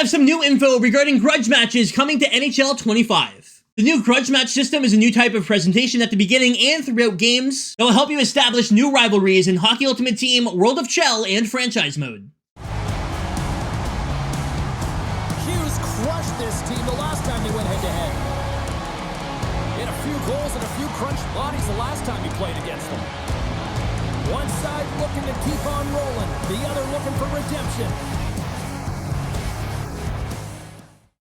have some new info regarding grudge matches coming to NHL 25. The new Grudge Match System is a new type of presentation at the beginning and throughout games that will help you establish new rivalries in Hockey Ultimate Team, World of Chell, and Franchise Mode. Hughes crushed this team the last time they went head-to-head. He had a few goals and a few crunched bodies the last time he played against them. One side looking to keep on rolling, the other looking for redemption.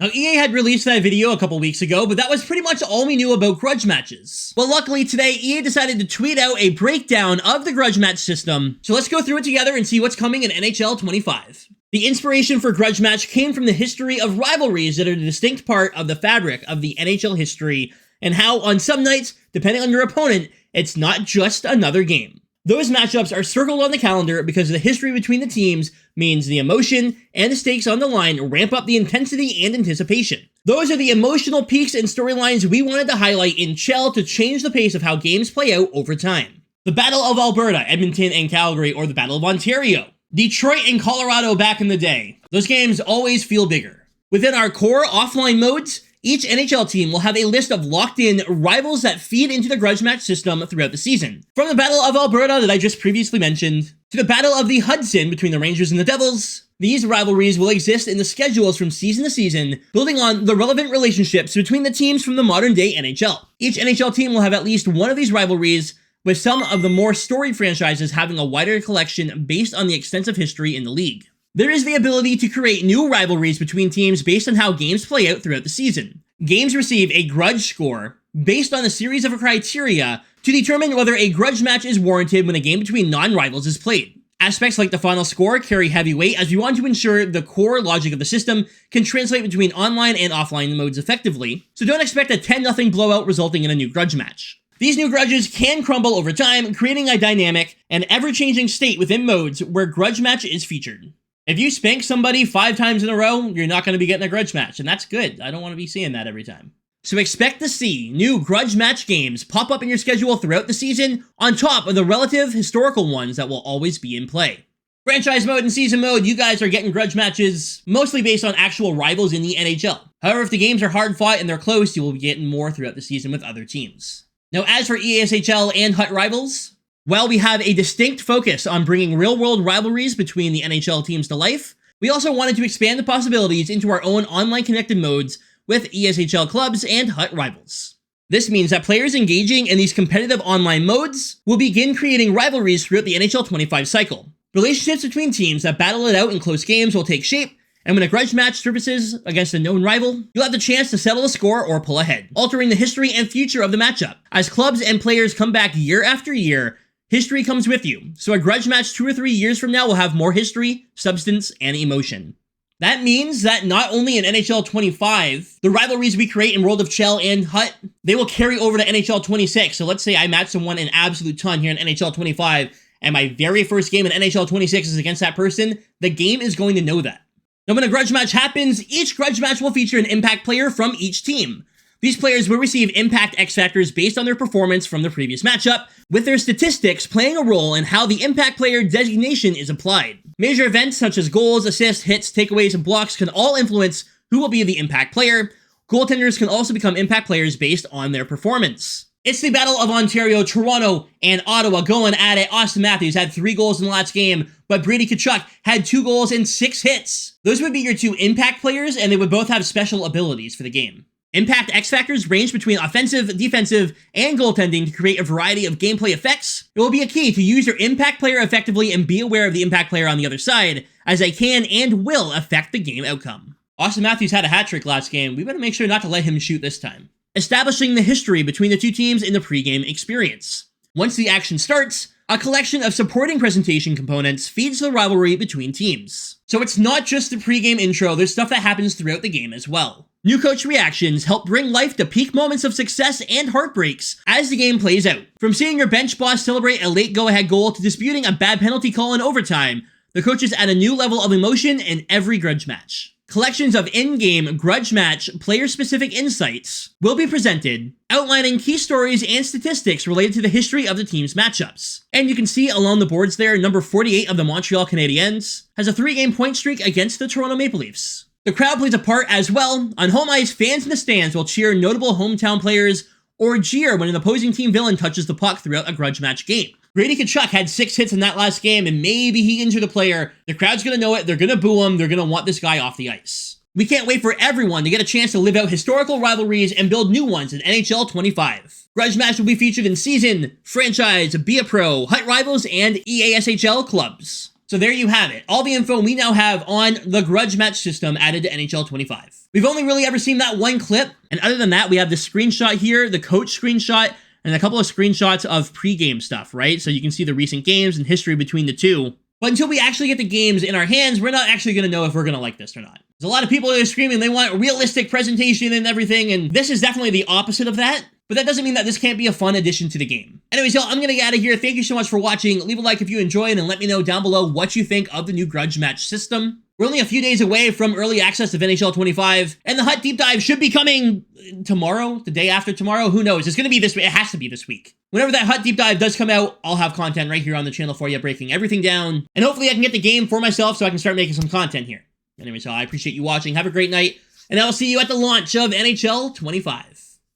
Now, EA had released that video a couple weeks ago, but that was pretty much all we knew about grudge matches. But luckily today, EA decided to tweet out a breakdown of the grudge match system, so let's go through it together and see what's coming in NHL 25. The inspiration for grudge match came from the history of rivalries that are a distinct part of the fabric of the NHL history, and how on some nights, depending on your opponent, it's not just another game. Those matchups are circled on the calendar because the history between the teams means the emotion and the stakes on the line ramp up the intensity and anticipation. Those are the emotional peaks and storylines we wanted to highlight in Chell to change the pace of how games play out over time. The Battle of Alberta, Edmonton and Calgary, or the Battle of Ontario. Detroit and Colorado back in the day. Those games always feel bigger. Within our core offline modes, each NHL team will have a list of locked-in rivals that feed into the grudge match system throughout the season. From the Battle of Alberta that I just previously mentioned, to the Battle of the Hudson between the Rangers and the Devils, these rivalries will exist in the schedules from season to season, building on the relevant relationships between the teams from the modern-day NHL. Each NHL team will have at least one of these rivalries, with some of the more storied franchises having a wider collection based on the extensive history in the league. There is the ability to create new rivalries between teams based on how games play out throughout the season. Games receive a grudge score based on a series of criteria to determine whether a grudge match is warranted when a game between non-rivals is played. Aspects like the final score carry heavy weight as we want to ensure the core logic of the system can translate between online and offline modes effectively, so don't expect a 10-0 blowout resulting in a new grudge match. These new grudges can crumble over time, creating a dynamic and ever-changing state within modes where grudge match is featured. If you spank somebody 5 times in a row, you're not going to be getting a grudge match, and that's good. I don't want to be seeing that every time. So expect to see new grudge match games pop up in your schedule throughout the season, on top of the relative historical ones that will always be in play. Franchise mode and season mode, you guys are getting grudge matches mostly based on actual rivals in the NHL. However, if the games are hard fought and they're close, you will be getting more throughout the season with other teams. Now, as for EASHL and HUT rivals, while we have a distinct focus on bringing real-world rivalries between the NHL teams to life, we also wanted to expand the possibilities into our own online connected modes with ESHL clubs and HUT rivals. This means that players engaging in these competitive online modes will begin creating rivalries throughout the NHL 25 cycle. Relationships between teams that battle it out in close games will take shape, and when a grudge match surfaces against a known rival, you'll have the chance to settle a score or pull ahead, altering the history and future of the matchup. As clubs and players come back year after year, history comes with you, so a grudge match 2 or 3 years from now will have more history, substance, and emotion. That means that not only in NHL 25, the rivalries we create in World of Chell and HUT, they will carry over to NHL 26. So let's say I match someone an absolute ton here in NHL 25, and my very first game in NHL 26 is against that person, the game is going to know that. Now when a grudge match happens, each grudge match will feature an impact player from each team. These players will receive impact X factors based on their performance from the previous matchup, with their statistics playing a role in how the impact player designation is applied. Major events such as goals, assists, hits, takeaways, and blocks can all influence who will be the impact player. Goaltenders can also become impact players based on their performance. It's the Battle of Ontario, Toronto, and Ottawa going at it. Austin Matthews had 3 goals in the last game, but Brady Tkachuk had 2 goals and 6 hits. Those would be your 2 impact players, and they would both have special abilities for the game. Impact X factors range between offensive, defensive, and goaltending to create a variety of gameplay effects. It will be a key to use your impact player effectively and be aware of the impact player on the other side, as they can and will affect the game outcome. Austin Matthews had a hat trick last game. We better make sure not to let him shoot this time. Establishing the history between the 2 teams in the pregame experience. Once the action starts, a collection of supporting presentation components feeds the rivalry between teams. So it's not just the pregame intro, there's stuff that happens throughout the game as well. New coach reactions help bring life to peak moments of success and heartbreaks as the game plays out. From seeing your bench boss celebrate a late go-ahead goal to disputing a bad penalty call in overtime, the coaches add a new level of emotion in every grudge match. Collections of in-game grudge match player-specific insights will be presented, outlining key stories and statistics related to the history of the team's matchups. And you can see along the boards there, number 48 of the Montreal Canadiens has a 3-game point streak against the Toronto Maple Leafs. The crowd plays a part as well. On home ice, fans in the stands will cheer notable hometown players or jeer when an opposing team villain touches the puck throughout a grudge match game. Grady Tkachuk had 6 hits in that last game, and maybe he injured a player. The crowd's gonna know it, they're gonna boo him, they're gonna want this guy off the ice. We can't wait for everyone to get a chance to live out historical rivalries and build new ones in NHL 25. Grudge Match will be featured in Season, Franchise, Be a Pro, Hut Rivals, and EASHL clubs. So there you have it. All the info we now have on the Grudge Match system added to NHL 25. We've only really ever seen that one clip, and other than that, we have the screenshot here, the coach screenshot, and a couple of screenshots of pre-game stuff, right? So you can see the recent games and history between the two. But until we actually get the games in our hands, we're not actually going to know if we're going to like this or not. There's a lot of people that are screaming they want realistic presentation and everything, and this is definitely the opposite of that. But that doesn't mean that this can't be a fun addition to the game. Anyways, y'all, I'm going to get out of here. Thank you so much for watching. Leave a like if you enjoyed, and let me know down below what you think of the new Grudge Match system. We're only a few days away from early access of NHL 25, and the Hut Deep Dive should be coming tomorrow, the day after tomorrow. Who knows? It's going to be this week. It has to be this week. Whenever that Hut Deep Dive does come out, I'll have content right here on the channel for you, breaking everything down. And hopefully I can get the game for myself so I can start making some content here. Anyways, y'all, I appreciate you watching. Have a great night, and I'll see you at the launch of NHL 25.